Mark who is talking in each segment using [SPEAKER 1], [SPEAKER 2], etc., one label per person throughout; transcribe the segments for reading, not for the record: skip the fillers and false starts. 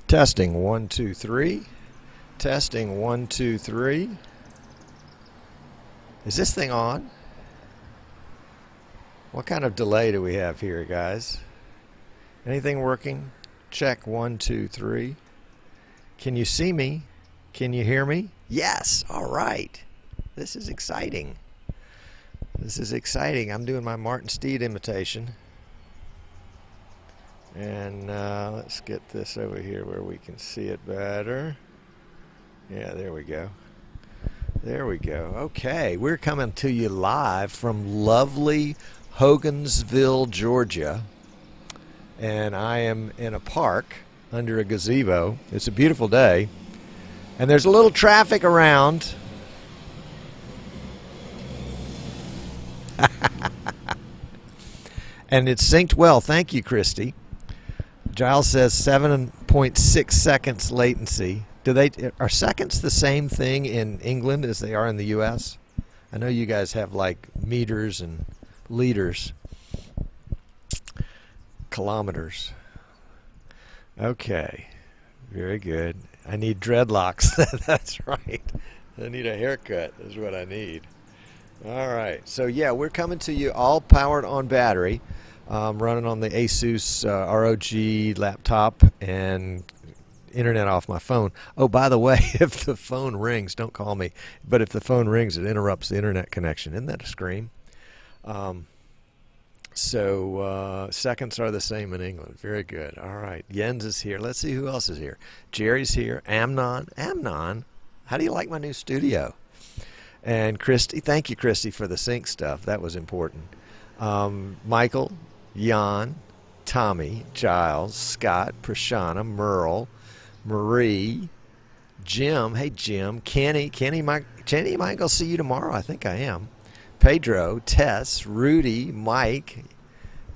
[SPEAKER 1] Testing 1 2 3. Testing 1 2 3. Is this thing on? What kind of delay do we have here, guys? Anything working? Check 1 2 3. Can you see me? Can you hear me? Yes. All right. This is exciting. This is exciting. I'm doing my Martin Steed imitation. And let's get this over here where we can see it better. Yeah, there we go. There we go. Okay, we're coming to you live from lovely Hogansville, Georgia. And I am in a park under a gazebo. It's a beautiful day. And there's a little traffic around. And it's synced well. Thank you, Christy. Giles says 7.6 seconds latency. Are seconds the same thing in England as they are in the U.S.? I know you guys have like meters and liters, kilometers. Okay, very good. I need dreadlocks. That's right. I need a haircut is what I need. All right. So yeah, we're coming to you all powered on battery. Running on the Asus ROG laptop and internet off my phone. Oh, by the way, if the phone rings, don't call me. But if the phone rings, it interrupts the internet connection. Isn't that a scream? Seconds are the same in England. Very good. All right. Jens is here. Let's see who else is here. Jerry's here. Amnon. Amnon, how do you like my new studio? And Christy. Thank you, Christy, for the sync stuff. That was important. Michael. Jan, Tommy, Giles, Scott, Prashana, Merle, Marie, Jim. Hey, Jim. Kenny might go see you tomorrow. I think I am. Pedro, Tess, Rudy, Mike,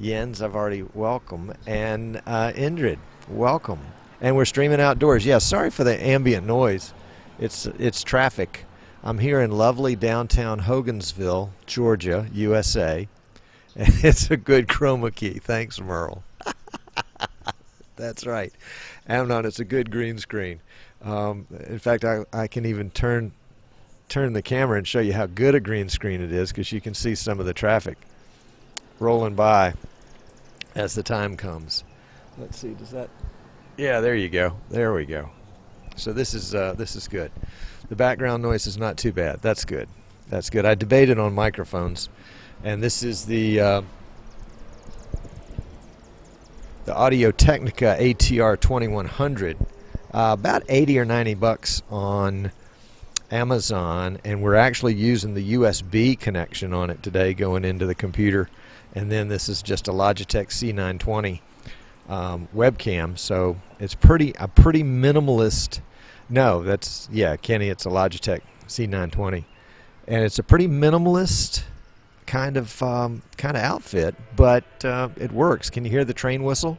[SPEAKER 1] Jens, I've already welcomed, and Indrid, welcome. And we're streaming outdoors. Yeah, sorry for the ambient noise. It's traffic. I'm here in lovely downtown Hogansville, Georgia, USA. It's a good chroma key. Thanks, Merle. That's right. Amnon, it's a good green screen. In fact, I can even turn the camera and show you how good a green screen it is, because you can see some of the traffic rolling by as the time comes. Let's see, does that... Yeah, there you go. There we go. So this is good. The background noise is not too bad. That's good. That's good. I debated on microphones. And this is the Audio-Technica ATR 2100, about 80 or 90 bucks on Amazon, and we're actually using the USB connection on it today going into the computer. And then this is just a Logitech C920 webcam, so it's a pretty minimalist. No, that's, yeah, Kenny, it's a Logitech C920, and it's a pretty minimalist kind of outfit, but it works. Can you hear the train whistle?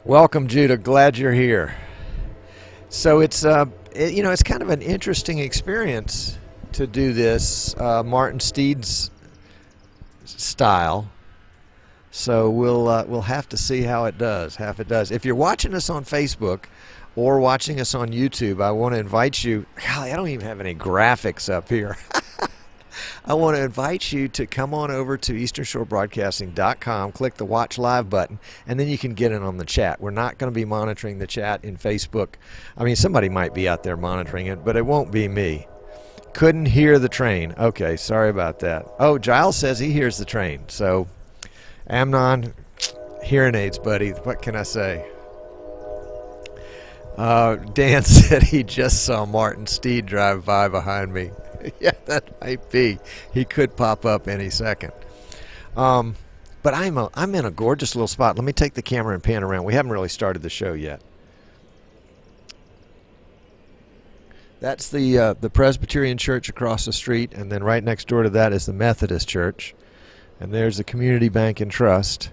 [SPEAKER 1] Welcome, Judah. Glad you're here. So it's it's kind of an interesting experience to do this Martin Steed's style. So we'll have to see how it does. If you're watching us on Facebook or watching us on YouTube, I want to invite you. Golly, I don't even have any graphics up here. I want to invite you to come on over to easternshorebroadcasting.com, click the Watch Live button, and then you can get in on the chat. We're not going to be monitoring the chat in Facebook. I mean, somebody might be out there monitoring it, but it won't be me. Couldn't hear the train. Okay, sorry about that. Oh, Giles says he hears the train. So, Amnon, hearing aids, buddy. What can I say? Dan said he just saw Martin Steed drive by behind me. Yeah, that might be. He could pop up any second. But I'm in a gorgeous little spot. Let me take the camera and pan around. We haven't really started the show yet. That's the Presbyterian Church across the street, and then right next door to that is the Methodist Church. And there's the Community Bank and Trust.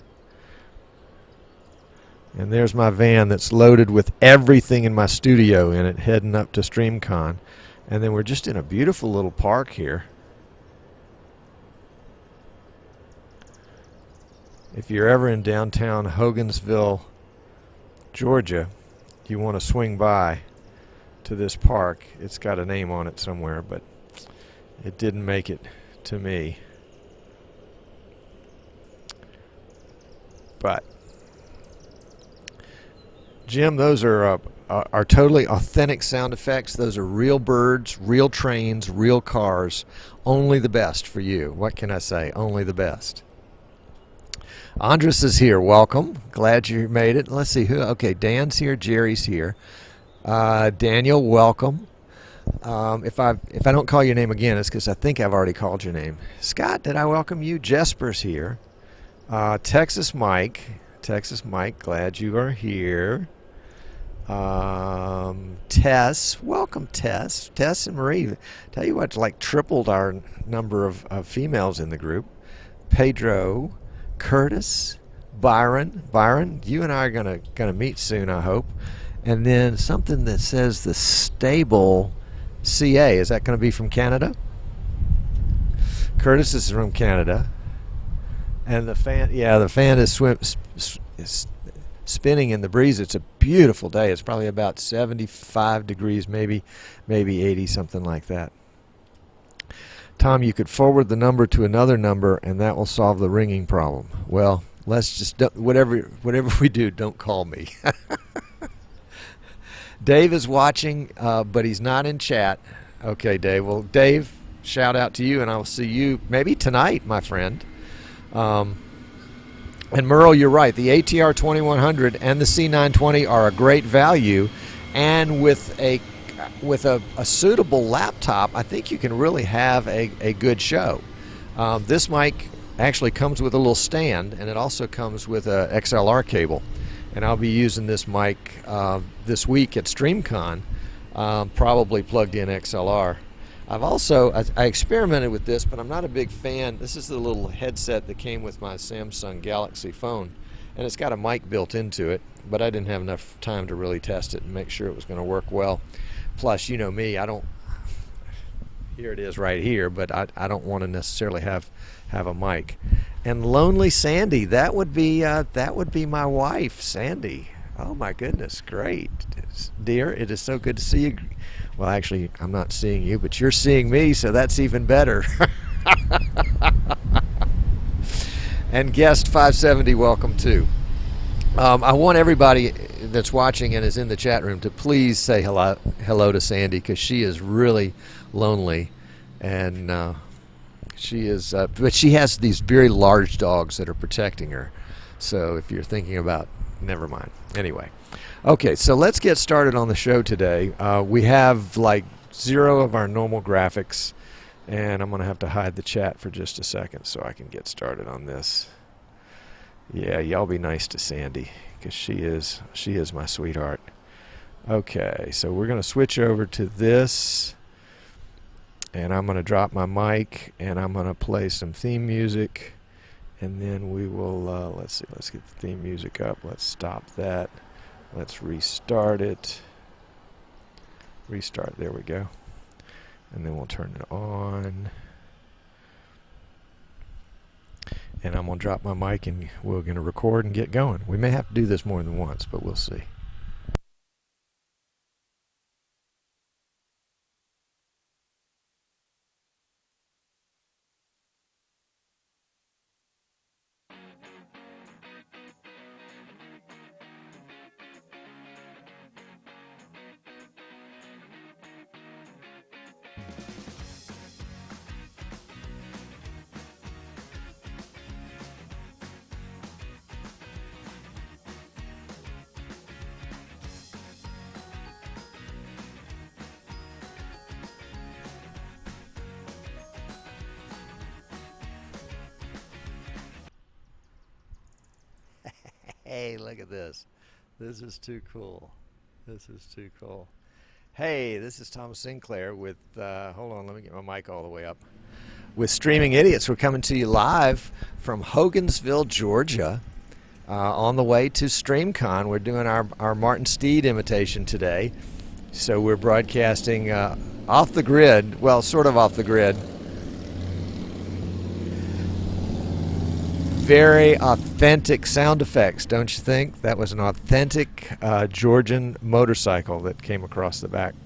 [SPEAKER 1] And there's my van that's loaded with everything in my studio in it, heading up to StreamCon. And then we're just in a beautiful little park here. if you're ever in downtown Hogansville, Georgia, you want to swing by to this park. It's got a name on it somewhere, but it didn't make it to me. But Jim, those are totally authentic sound effects. Those are real birds, real trains, real cars. Only the best for you. What can I say? Only the best. Andres is here. Welcome. Glad you made it. Let's see who. Okay, Dan's here. Jerry's here. Daniel, welcome. If I don't call your name again, it's because I think I've already called your name. Scott, did I welcome you? Jesper's here. Texas Mike, glad you are here. Tess, welcome Tess. Tess and Marie, tell you what, like tripled our number of females in the group. Pedro, Curtis, Byron, you and I are gonna meet soon, I hope. And then something that says the Stable CA. Is that going to be from Canada? Curtis is from Canada. And the fan, yeah, the fan is spinning in the breeze. It's a beautiful day. It's probably about 75 degrees, maybe 80, something like that. Tom, you could forward the number to another number, and that will solve the ringing problem. Well, let's just whatever we do, don't call me. Dave is watching, but he's not in chat. Okay, Dave. Well, Dave, shout out to you, and I will see you maybe tonight, my friend. And Merle, you're right. The ATR 2100 and the C920 are a great value, and with a suitable laptop, I think you can really have a good show. This mic actually comes with a little stand, and it also comes with a XLR cable. And I'll be using this mic this week at StreamCon, probably plugged in XLR. I experimented with this, but I'm not a big fan. This is the little headset that came with my Samsung Galaxy phone, and it's got a mic built into it, but I didn't have enough time to really test it and make sure it was going to work well. Plus, you know me, here it is right here, but I don't want to necessarily have a mic. And Lonely Sandy, that would be my wife, Sandy. Oh my goodness, great. Dear, it is so good to see you. Well, actually, I'm not seeing you, but you're seeing me, so that's even better. And guest 570, welcome too. I want everybody that's watching and is in the chat room to please say hello to Sandy, because she is really lonely, and she is, but she has these very large dogs that are protecting her. So if you're thinking about, never mind. Anyway, okay, so let's get started on the show today. We have like 0 of our normal graphics, and I'm going to have to hide the chat for just a second so I can get started on this. Yeah, y'all be nice to Sandy, because she is my sweetheart. Okay, so we're going to switch over to this, and I'm going to drop my mic, and I'm going to play some theme music, and then we will, let's see, let's get the theme music up. Let's stop that. Let's restart it. Restart, there we go. And then we'll turn it on. And I'm going to drop my mic, and we're going to record and get going. We may have to do this more than once, but we'll see. Hey, look at this. This is too cool. This is too cool. Hey, this is Tom Sinclair with, hold on, let me get my mic all the way up. With Streaming Idiots. We're coming to you live from Hogansville, Georgia, on the way to StreamCon. We're doing our Martin Steed imitation today. So we're broadcasting off the grid, well, sort of off the grid. very authentic sound effects, don't you think? That was an authentic Georgian motorcycle that came across the back.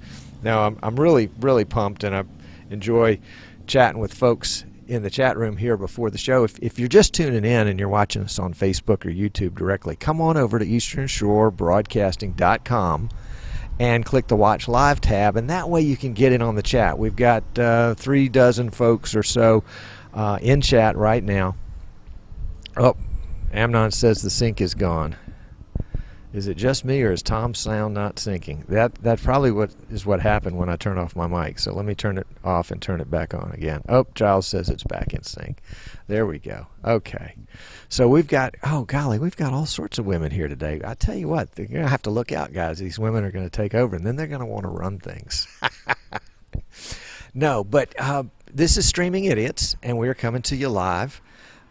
[SPEAKER 1] Now, I'm really, really pumped, and I enjoy chatting with folks in the chat room here before the show. If you're just tuning in and you're watching us on Facebook or YouTube directly, come on over to easternshorebroadcasting.com and click the Watch Live tab, and that way you can get in on the chat. We've got 3 dozen folks or so in chat right now. Oh, Amnon says the sync is gone. Is it just me, or is Tom's sound not syncing? That's probably what happened when I turned off my mic. So let me turn it off and turn it back on again. Oh, Giles says it's back in sync. There we go. Okay. So we've got, oh golly, we've got all sorts of women here today. I tell you what, you're going to have to look out, guys. These women are going to take over, and then they're going to want to run things. No, but this is Streaming Idiots, and we're coming to you live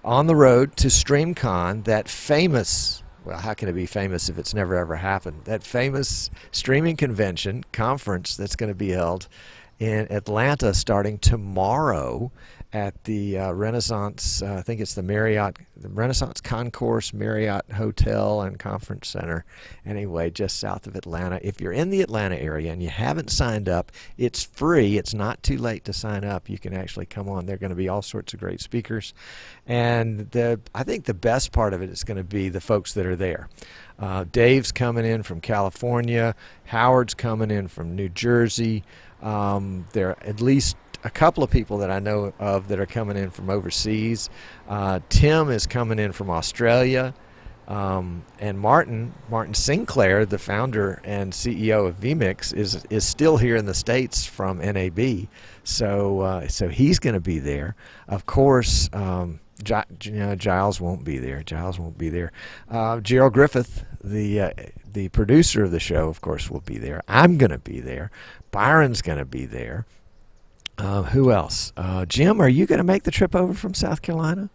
[SPEAKER 1] on the road to StreamCon, that famous, well, how can it be famous if it's never ever happened? That famous streaming conference that's going to be held in Atlanta starting tomorrow at the Renaissance, I think it's the Renaissance Concourse Marriott Hotel and Conference Center, anyway, just south of Atlanta. If you're in the Atlanta area and you haven't signed up, it's free. It's not too late to sign up. You can actually come on. There are going to be all sorts of great speakers. And I think the best part of it is going to be the folks that are there. Dave's coming in from California. Howard's coming in from New Jersey. There are at least a couple of people that I know of that are coming in from overseas. Tim is coming in from Australia. And Martin Sinclair, the founder and CEO of vMix, is still here in the States from NAB. So he's going to be there. Of course, Giles won't be there. Gerald Griffith, the producer of the show, of course, will be there. I'm going to be there. Byron's going to be there. Who else? Jim, are you going to make the trip over from South Carolina?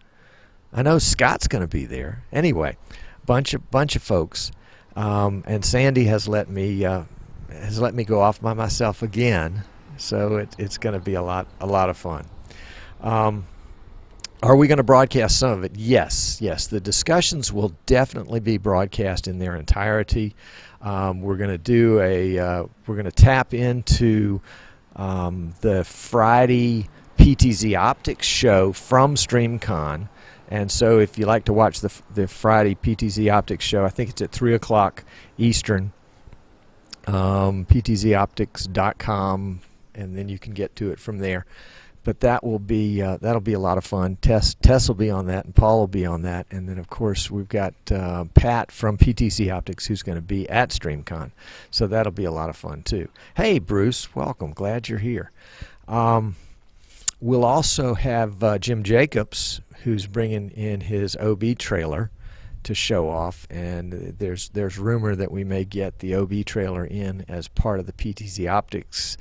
[SPEAKER 1] I know Scott's going to be there. Anyway, bunch of folks, and Sandy has let me go off by myself again. So it's going to be a lot of fun. Are we going to broadcast some of it? Yes. The discussions will definitely be broadcast in their entirety. We're going to tap into the Friday PTZ Optics show from StreamCon. And so if you like to watch the Friday PTZ Optics show, I think it's at 3 o'clock Eastern, ptzoptics.com, and then you can get to it from there. But that'll be a lot of fun. Tess will be on that, and Paul will be on that. And then, of course, we've got Pat from PTZ Optics who's going to be at StreamCon. So that'll be a lot of fun, too. Hey, Bruce, welcome. Glad you're here. We'll also have Jim Jacobs, who's bringing in his OB trailer to show off. And there's rumor that we may get the OB trailer in as part of the PTZ Optics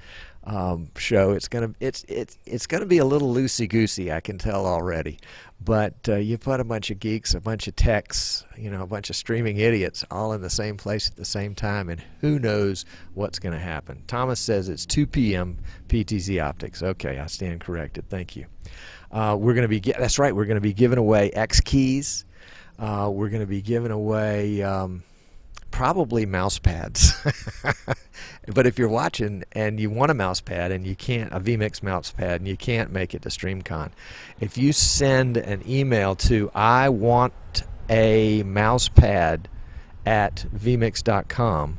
[SPEAKER 1] show. It's gonna be a little loosey goosey, I can tell already. But you put a bunch of geeks, a bunch of techs, a bunch of streaming idiots all in the same place at the same time, and who knows what's going to happen. Thomas says it's 2 p.m. PTZ Optics. Okay, I stand corrected. Thank you. We're going to be that's right. We're going to be giving away X keys. We're going to be giving away probably mouse pads. But if you're watching and you want a mouse pad and you can't, a vMix mouse pad, and you can't make it to StreamCon, if you send an email to I want a mouse pad at vmix.com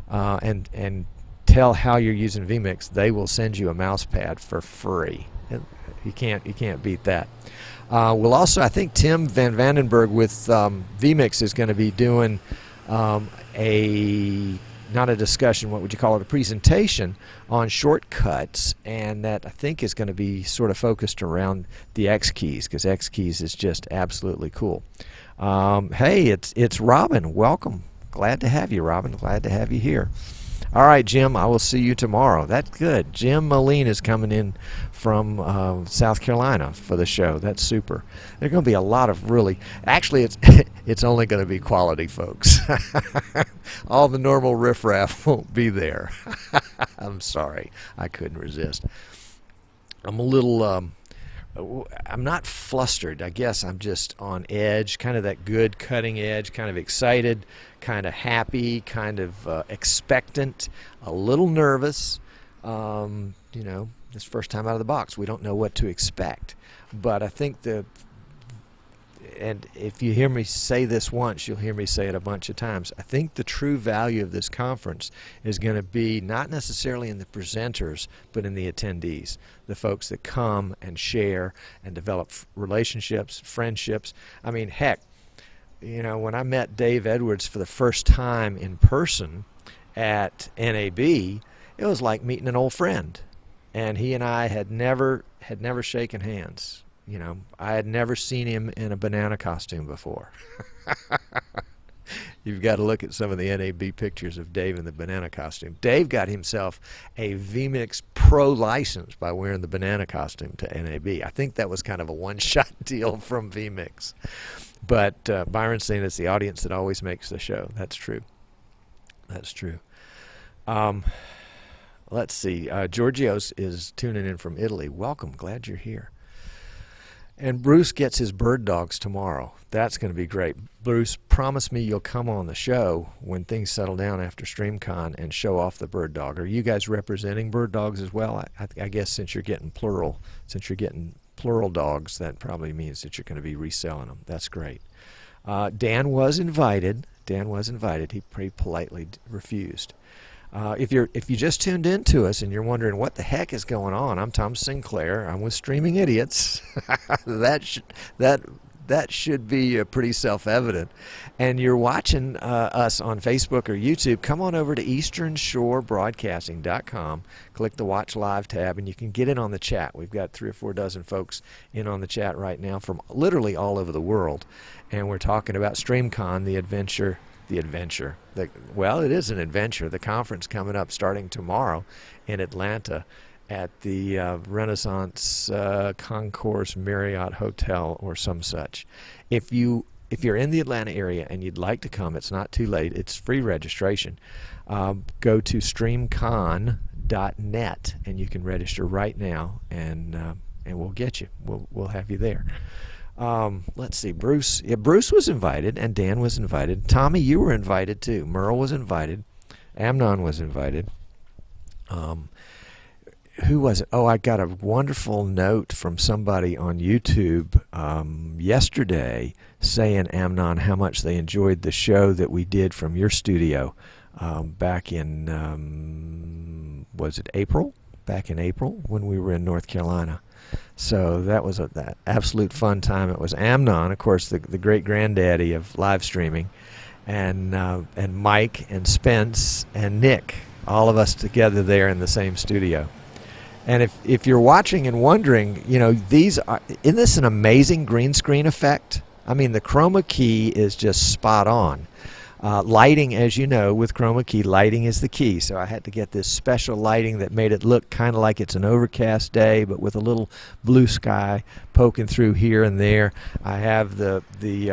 [SPEAKER 1] and tell how you're using vMix, they will send you a mouse pad for free. You can't beat that. We'll also, I think Tim Van Vandenberg with vMix is going to be doing not a discussion, what would you call it, a presentation on shortcuts, and that I think is going to be sort of focused around the X keys, because X keys is just absolutely cool. Hey, it's Robin. Welcome. Glad to have you, Robin. Glad to have you here. All right, Jim, I will see you tomorrow. That's good. Jim Moline is coming in from South Carolina for the show. That's super. There's going to be a lot of actually, it's only going to be quality folks. All the normal riffraff won't be there. I'm sorry. I couldn't resist. I'm a little I'm not flustered. I guess I'm just on edge, kind of that good cutting edge, kind of excited, kind of happy, kind of expectant, a little nervous. This first time out of the box, we don't know what to expect. But I think and if you hear me say this once, you'll hear me say it a bunch of times. I think the true value of this conference is going to be not necessarily in the presenters, but in the attendees, the folks that come and share and develop relationships, friendships. I mean, heck, when I met Dave Edwards for the first time in person at NAB, it was like meeting an old friend. And he and I had never shaken hands. I had never seen him in a banana costume before. You've got to look at some of the NAB pictures of Dave in the banana costume. Dave got himself a vMix Pro license by wearing the banana costume to NAB. I think that was kind of a one-shot deal from vMix. But Byron's saying it's the audience that always makes the show. That's true. That's true. Let's see. Giorgios is tuning in from Italy. Welcome. Glad you're here. And Bruce gets his bird dogs tomorrow. That's going to be great. Bruce, promise me you'll come on the show when things settle down after StreamCon and show off the bird dog. Are you guys representing bird dogs as well? I guess since you're getting plural dogs, that probably means that you're going to be reselling them. That's great. Dan was invited. He pretty politely refused. If you just tuned in to us and you're wondering what the heck is going on, I'm Tom Sinclair. I'm with Streaming Idiots. That should be pretty self-evident. And you're watching us on Facebook or YouTube, come on over to easternshorebroadcasting.com, click the Watch Live tab, and you can get in on the chat. We've got 3 or 4 dozen folks in on the chat right now from literally all over the world. And we're talking about StreamCon, the adventure. Well, it is an adventure. The conference coming up starting tomorrow in Atlanta at the Renaissance Concourse Marriott Hotel or some such. If you're in the Atlanta area and you'd like to come, it's not too late. It's free registration. Go to streamcon.net and you can register right now, and we'll get you. We'll have you there. Let's see, Bruce. Yeah, Bruce was invited, and Dan was invited. Tommy, you were invited too. Merle was invited. Amnon was invited. Who was it? Oh, I got a wonderful note from somebody on YouTube yesterday saying, Amnon, how much they enjoyed the show that we did from your studio back in, was it April? Back in April when we were in North Carolina. So that was that absolute fun time. It was Amnon, of course, the great granddaddy of live streaming, and Mike and Spence and Nick, all of us together there in the same studio. And if you're watching and wondering, isn't this an amazing green screen effect? I mean, the chroma key is just spot on. Lighting, as you know, with chroma key, lighting is the key. So I had to get this special lighting that made it look kind of like it's an overcast day, but with a little blue sky poking through here and there. I have the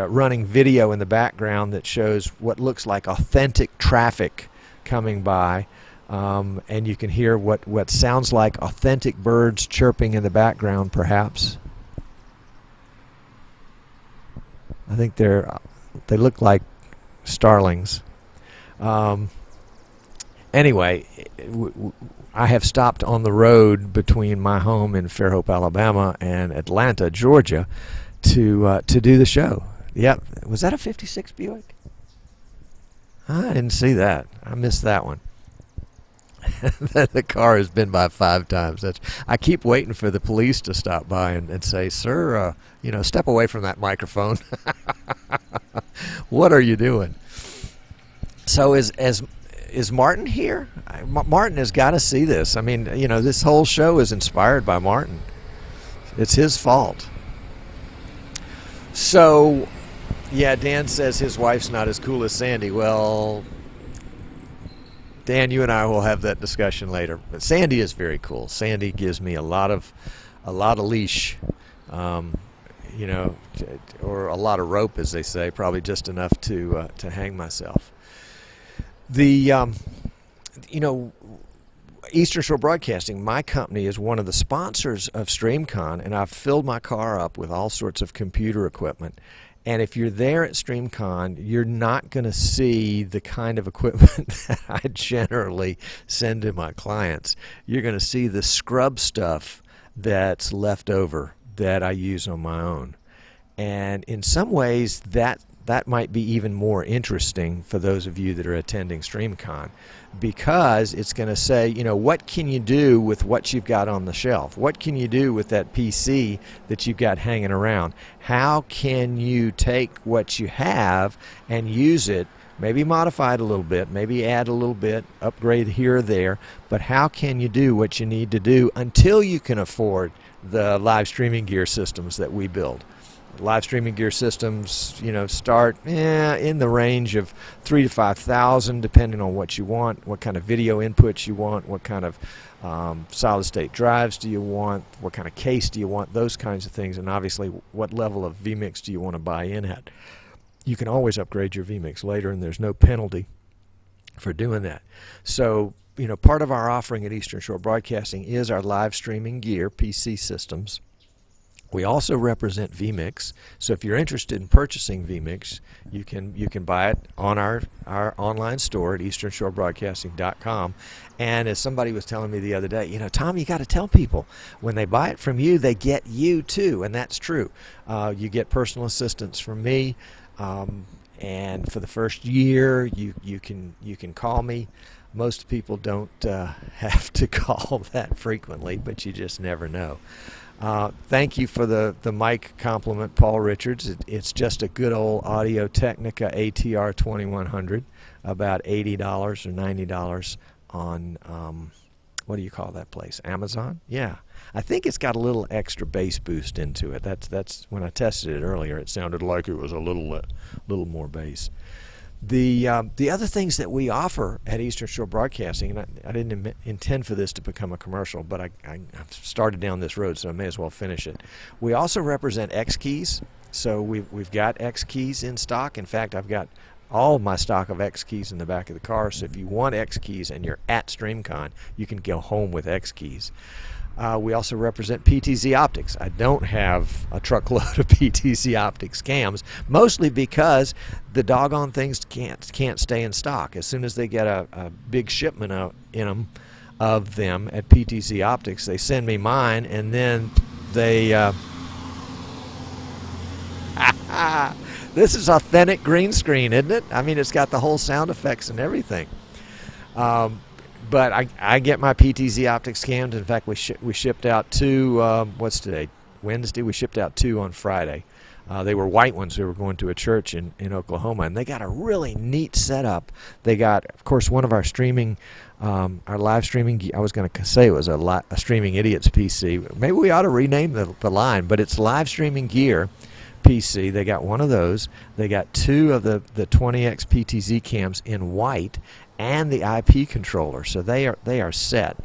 [SPEAKER 1] running video in the background that shows what looks like authentic traffic coming by. And you can hear what sounds like authentic birds chirping in the background, perhaps. I think they look like starlings. Anyway, I have stopped on the road between my home in Fairhope, Alabama, and Atlanta, Georgia, to do the show. Yep, was that a '56 Buick? I didn't see that. I missed that one. The car has been by 5 times. I keep waiting for the police to stop by and say, "Sir, step away from that microphone." What are you doing? So is Martin here? Martin has got to see this. I mean, this whole show is inspired by Martin. It's his fault. So, yeah, Dan says his wife's not as cool as Sandy. Well, Dan, you and I will have that discussion later. But Sandy is very cool. Sandy gives me a lot of leash, or a lot of rope, as they say, probably just enough to hang myself. Eastern Shore Broadcasting, my company, is one of the sponsors of StreamCon, and I've filled my car up with all sorts of computer equipment. And if you're there at StreamCon, you're not going to see the kind of equipment that I generally send to my clients. You're going to see the scrub stuff that's left over that I use on my own. And in some ways, that might be even more interesting for those of you that are attending StreamCon, because it's going to say, you know, what can you do with what you've got on the shelf? What can you do with that PC that you've got hanging around? How can you take what you have and use it, maybe modify it a little bit, maybe add a little bit, upgrade here or there, but how can you do what you need to do until you can afford the live streaming gear systems that we build? Live streaming gear systems, you know, start in the range of $3,000 to $5,000, depending on what you want, what kind of video inputs you want, what kind of solid-state drives do you want, what kind of case do you want, those kinds of things, and obviously what level of vMix do you want to buy in at. You can always upgrade your vMix later, and there's no penalty for doing that. So, you know, part of our offering at Eastern Shore Broadcasting is our live streaming gear, PC systems. We also represent vMix, so if you're interested in purchasing vMix, you can buy it on our online store at easternshorebroadcasting.com. And as somebody was telling me the other day, you know, Tom, you got to tell people when they buy it from you, they get you too, and that's true. You get personal assistance from me, and for the first year, you can call me. Most people don't have to call that frequently, but you just never know. Thank you for the mic compliment, Paul Richards. It's just a good old Audio Technica ATR 2100, about $80 or $90 on, what do you call that place, Amazon? Yeah. I think it's got a little extra bass boost into it. That's when I tested it earlier, it sounded like it was a little more bass. The other things that we offer at Eastern Shore Broadcasting, and I didn't intend for this to become a commercial, but I've started down this road, so I may as well finish it. We also represent X keys, so we've got X keys in stock. In fact, I've got all of my stock of X keys in the back of the car, so if you want X keys and you're at StreamCon, you can go home with X keys. We also represent PTZ Optics. I don't have a truckload of PTZ Optics cams, mostly because the doggone things can't stay in stock. As soon as they get a big shipment of them at PTZ Optics, they send me mine, and then they... This is authentic green screen, isn't it? I mean, it's got the whole sound effects and everything. But I get my PTZ Optics cams. In fact, we shipped out two, what's today? Wednesday? We shipped out two on Friday. They were white ones. We were going to a church in Oklahoma, and they got a really neat setup. They got, of course, one of our streaming, our live streaming, I was going to say it was a Streaming Idiots PC. Maybe we ought to rename the line, but it's Live Streaming Gear PC. They got one of those. They got two of the 20X PTZ cams in white, and the IP controller, so they are set,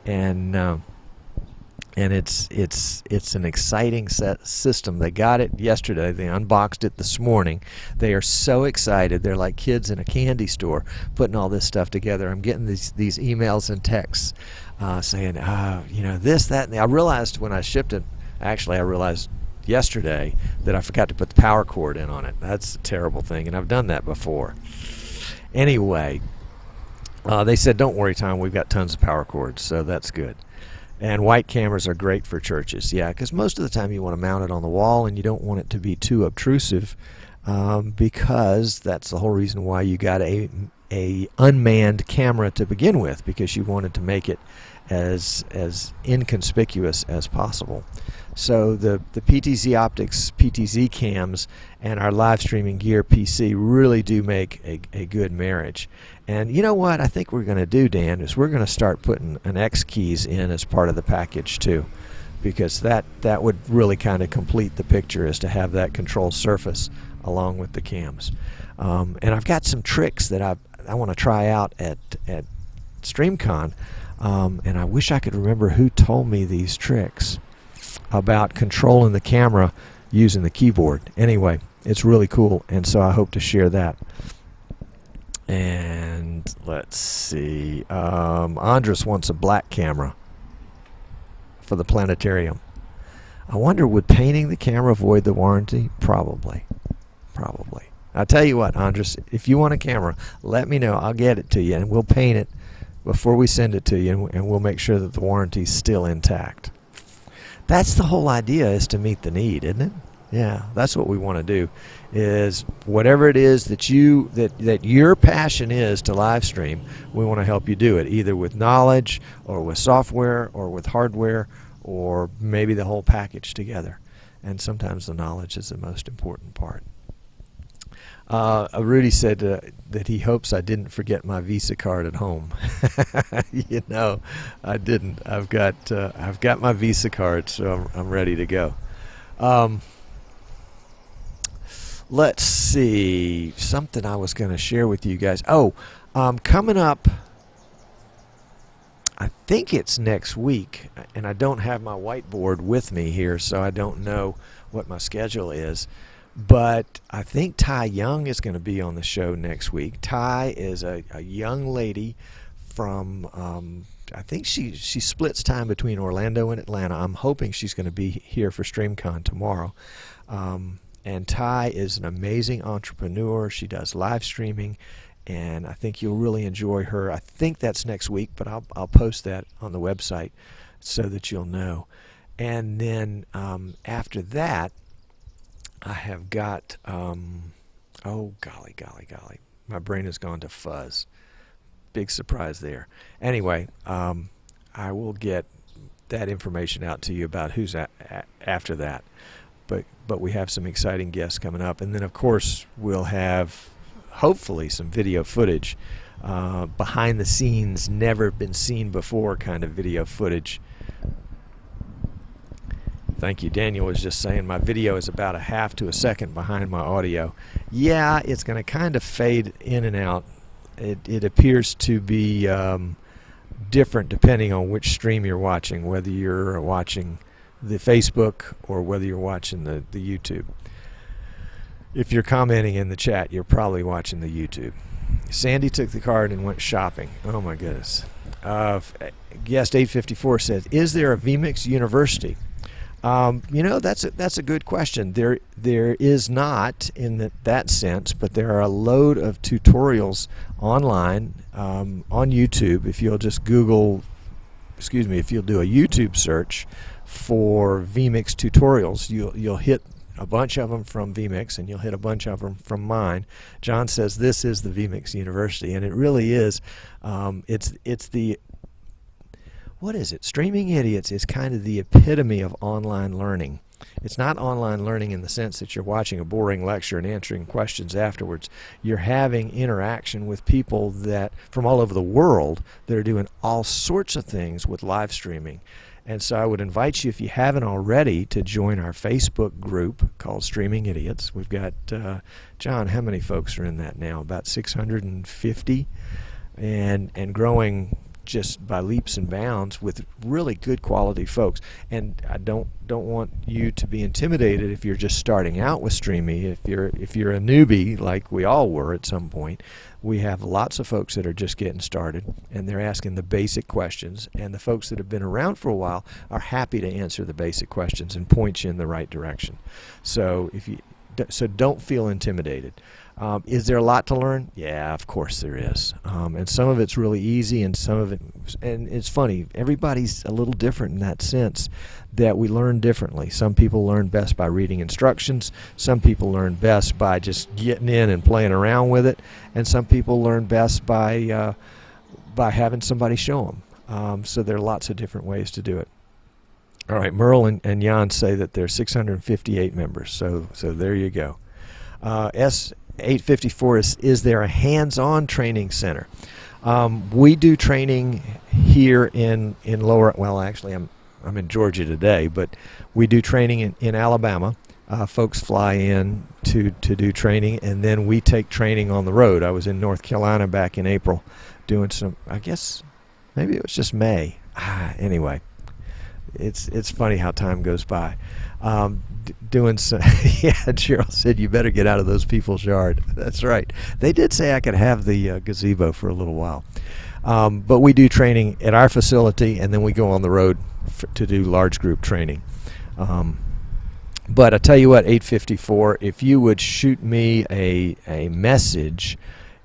[SPEAKER 1] and it's an exciting system. They got it yesterday. They unboxed it this morning. They are so excited. They're like kids in a candy store putting all this stuff together. I'm getting these emails and texts saying, you know, this, that, and I realized when I shipped it. Actually, I realized yesterday that I forgot to put the power cord in on it. That's a terrible thing, and I've done that before. Anyway. They said, don't worry, Tom, we've got tons of power cords, so that's good. And white cameras are great for churches, yeah, because most of the time you want to mount it on the wall, and you don't want it to be too obtrusive, because that's the whole reason why you got a unmanned camera to begin with, because you wanted to make it as inconspicuous as possible. So the PTZ Optics PTZ cams and our live streaming gear PC really do make a good marriage. And you know what I think we're going to do, Dan, is we're going to start putting an X keys in as part of the package too, because that would really kind of complete the picture, is to have that control surface along with the cams. And I've got some tricks that I want to try out at StreamCon, and I wish I could remember who told me these tricks about controlling the camera using the keyboard. Anyway, it's really cool, and so I hope to share that. And And let's see. Andres wants a black camera for the planetarium. I wonder, would painting the camera void the warranty? Probably. Probably. I'll tell you what, Andres, if you want a camera, let me know. I'll get it to you, and we'll paint it before we send it to you, and we'll make sure that the warranty's still intact. That's the whole idea, is to meet the need, isn't it? Yeah, that's what we want to do, is whatever it is that your passion is to live stream, we want to help you do it, either with knowledge or with software or with hardware or maybe the whole package together. And sometimes the knowledge is the most important part. Rudy said that he hopes I didn't forget my Visa card at home. You know, I didn't. I've got my Visa card, so I'm ready to go. Let's see, something I was going to share with you guys. Coming up, I think it's next week, and I don't have my whiteboard with me here, so I don't know what my schedule is. But I think Ty Young is going to be on the show next week. Ty is a young lady from, I think she splits time between Orlando and Atlanta. I'm hoping she's going to be here for StreamCon tomorrow. And Ty is an amazing entrepreneur. She does live streaming, and I think you'll really enjoy her. I think that's next week, but I'll post that on the website so that you'll know. And then after that, I have got, oh golly, my brain has gone to fuzz. Big surprise there. Anyway, I will get that information out to you about who's after that. But we have some exciting guests coming up, and then of course we'll have hopefully some video footage, behind the scenes, never been seen before kind of video footage. Thank you. Daniel was just saying my video is about a half to a second behind my audio. Yeah, it's going to kind of fade in and out. It appears to be different depending on which stream you're watching, whether you're watching the Facebook or whether you're watching the YouTube. If you're commenting in the chat, you're probably watching the YouTube. Sandy took the card and went shopping. Oh my goodness. Guest 854 says, is there a vMix University? You know, that's a good question. There is not in that sense, but there are a load of tutorials online on YouTube. If you'll just Google, if you'll do a YouTube search for vMix tutorials, you'll hit a bunch of them from vMix, and you'll hit a bunch of them from mine. John says this is the vMix University, and it really is. It's the, what is it? Streaming Idiots is kind of the epitome of online learning. It's not online learning in the sense that you're watching a boring lecture and answering questions afterwards. You're having interaction with people that from all over the world that are doing all sorts of things with live streaming. And so I would invite you, if you haven't already, to join our Facebook group called Streaming Idiots. We've got, John, how many folks are in that now? About 650, and growing just by leaps and bounds with really good quality folks. And I don't want you to be intimidated if you're just starting out with streaming. If you're a newbie, like we all were at some point, we have lots of folks that are just getting started, and they're asking the basic questions, and the folks that have been around for a while are happy to answer the basic questions and point you in the right direction. So don't feel intimidated. Is there a lot to learn? Yeah, of course there is. And some of it's really easy, and some of it, and it's funny, everybody's a little different in that sense that we learn differently. Some people learn best by reading instructions. Some people learn best by just getting in and playing around with it. And some people learn best by having somebody show them. So there are lots of different ways to do it. All right, Merle and Jan say that there's 658 members. So there you go. S854 is there a hands-on training center? We do training here in lower, well actually I'm in Georgia today, but we do training in Alabama. Folks fly in to do training, and then we take training on the road. I was in North Carolina back in April doing some, I guess maybe it was just May. Anyway, it's funny how time goes by. Doing some. Yeah, Cheryl said you better get out of those people's yard. That's right. They did say I could have the gazebo for a little while. But we do training at our facility, and then we go on the road to do large group training. But I tell you what, 854, if you would shoot me a message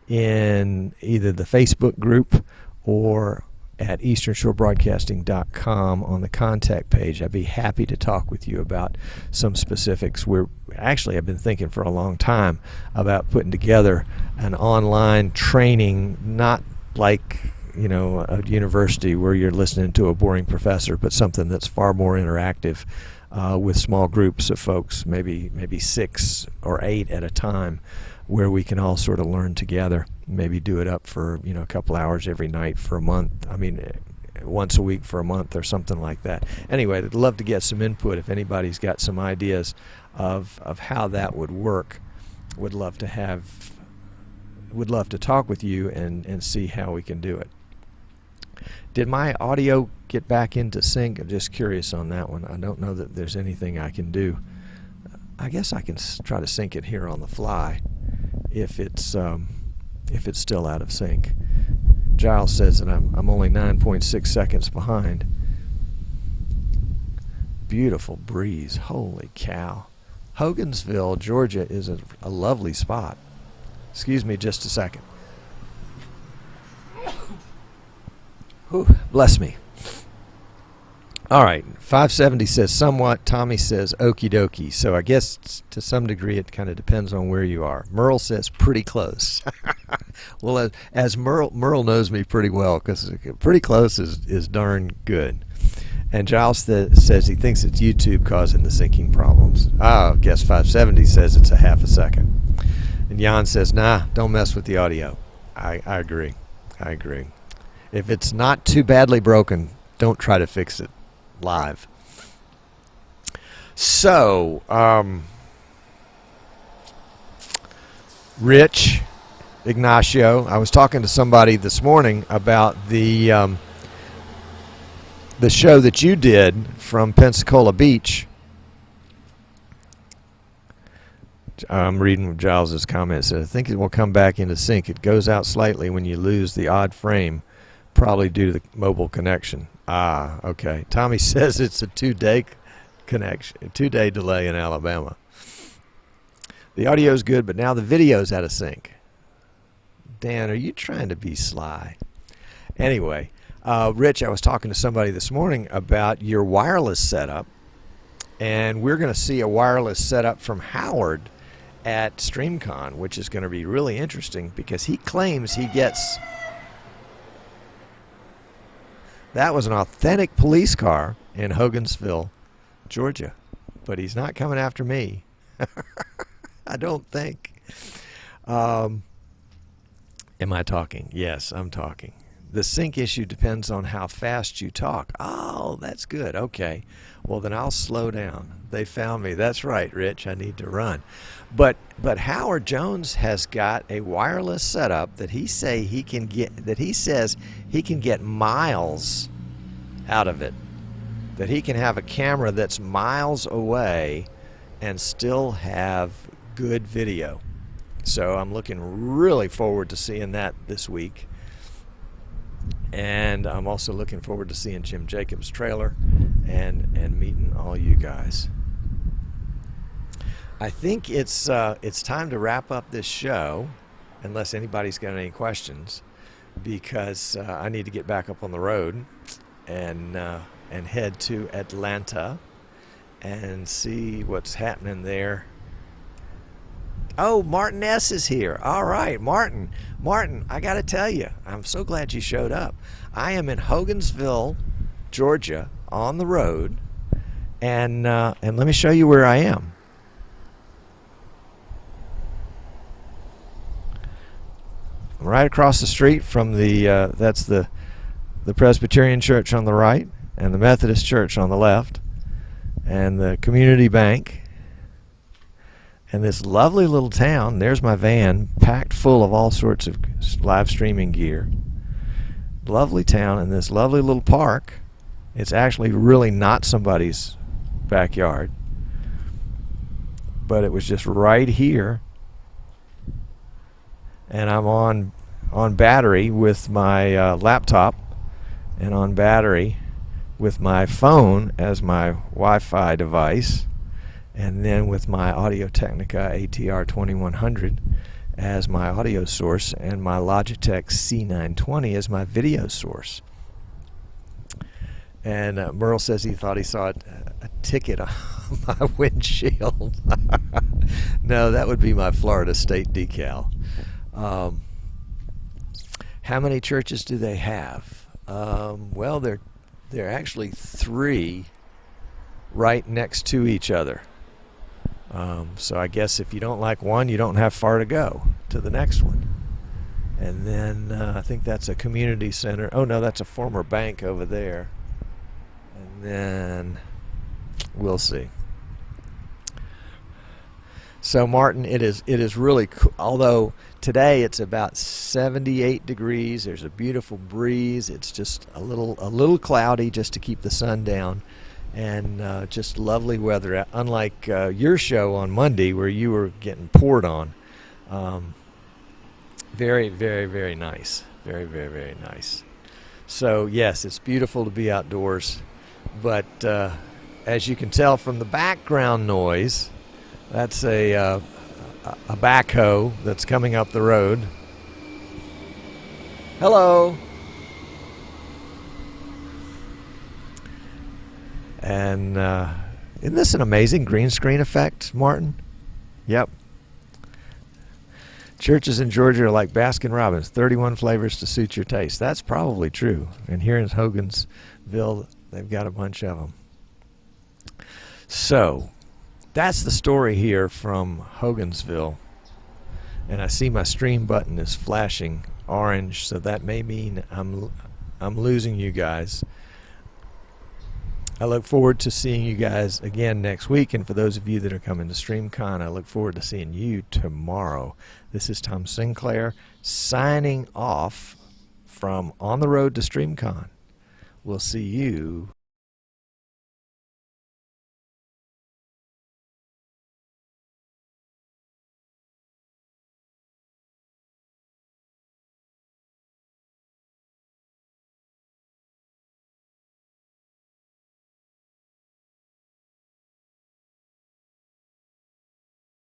[SPEAKER 1] in either the Facebook group or at easternshorebroadcasting.com on the contact page, I'd be happy to talk with you about some specifics. I've been thinking for a long time about putting together an online training, not like a university where you're listening to a boring professor, but something that's far more interactive, with small groups of folks, maybe 6 or 8 at a time, where we can all sort of learn together. Maybe do it up for a couple hours every night for a month. Once a week for a month or something like that. Anyway, I'd love to get some input if anybody's got some ideas of how that would work. Would love to talk with you and see how we can do it. Did my audio get back into sync? I'm just curious on that one. I don't know that there's anything I can do. I guess I can try to sync it here on the fly if it's still out of sync. Giles says that I'm only 9.6 seconds behind. Beautiful breeze. Holy cow. Hogansville, Georgia is a lovely spot. Excuse me just a second. Whew, bless me. All right, 570 says somewhat. Tommy says okie dokie. So I guess to some degree it kind of depends on where you are. Merle says pretty close. Well, as Merle knows me pretty well, because pretty close is darn good. And Giles says he thinks it's YouTube causing the syncing problems. I guess 570 says it's a half a second. And Jan says, nah, don't mess with the audio. I agree. If it's not too badly broken, don't try to fix it live. So, Rich, Ignacio, I was talking to somebody this morning about the show that you did from Pensacola Beach. I'm reading Giles's comments. I think it will come back into sync. It goes out slightly when you lose the odd frame, probably due to the mobile connection. Okay. Tommy says it's a 2-day connection, a 2-day delay in Alabama. The audio is good, but now the video's out of sync. Dan, are you trying to be sly? Anyway, Rich, I was talking to somebody this morning about your wireless setup, and we're going to see a wireless setup from Howard at StreamCon, which is going to be really interesting because he claims he gets... That was an authentic police car in Hogansville, Georgia, but he's not coming after me. I don't think. Am I talking? Yes, I'm talking. The sync issue depends on how fast you talk. Oh, that's good. Okay. Well, then I'll slow down. They found me. That's right, Rich. I need to run. But Howard Jones has got a wireless setup that he says he can get miles out of it. That he can have a camera that's miles away and still have good video. So I'm looking really forward to seeing that this week. And I'm also looking forward to seeing Jim Jacobs' trailer and meeting all you guys. I think it's time to wrap up this show, unless anybody's got any questions, because I need to get back up on the road and head to Atlanta and see what's happening there. Oh, Martin S. is here. All right, Martin, I got to tell you, I'm so glad you showed up. I am in Hogansville, Georgia, on the road, and let me show you where I am. I'm right across the street from that's the Presbyterian Church on the right, and the Methodist Church on the left, and the Community Bank. And this lovely little town, there's my van, packed full of all sorts of live streaming gear. Lovely town, and this lovely little park. It's actually really not somebody's backyard. but it was just right here, and I'm on battery with my laptop, and on battery with my phone as my Wi-Fi device, and then with my Audio-Technica ATR 2100 as my audio source, and my Logitech C920 as my video source. And Merle says he thought he saw a ticket on my windshield. No, that would be my Florida State decal. How many churches do they have? Well, they're actually 3 right next to each other. So I guess if you don't like one, you don't have far to go to the next one. And then I think that's a community center. Oh no, that's a former bank over there. And then we'll see. So Martin, it is really cool. Although today it's about 78 degrees. There's a beautiful breeze. It's just a little cloudy just to keep the sun down, and just lovely weather. Unlike your show on Monday where you were getting poured on. Very, very, very nice. Very, very, very nice. So yes, it's beautiful to be outdoors, but as you can tell from the background noise, that's a backhoe that's coming up the road. Hello. And isn't this an amazing green screen effect, Martin? Yep. Churches in Georgia are like Baskin Robbins, 31 flavors to suit your taste. That's probably true. And here in Hogansville, they've got a bunch of them. So that's the story here from Hogansville. And I see my stream button is flashing orange, so that may mean I'm losing you guys. I look forward to seeing you guys again next week, and for those of you that are coming to StreamCon, I look forward to seeing you tomorrow. This is Tom Sinclair signing off from On the Road to StreamCon. We'll see you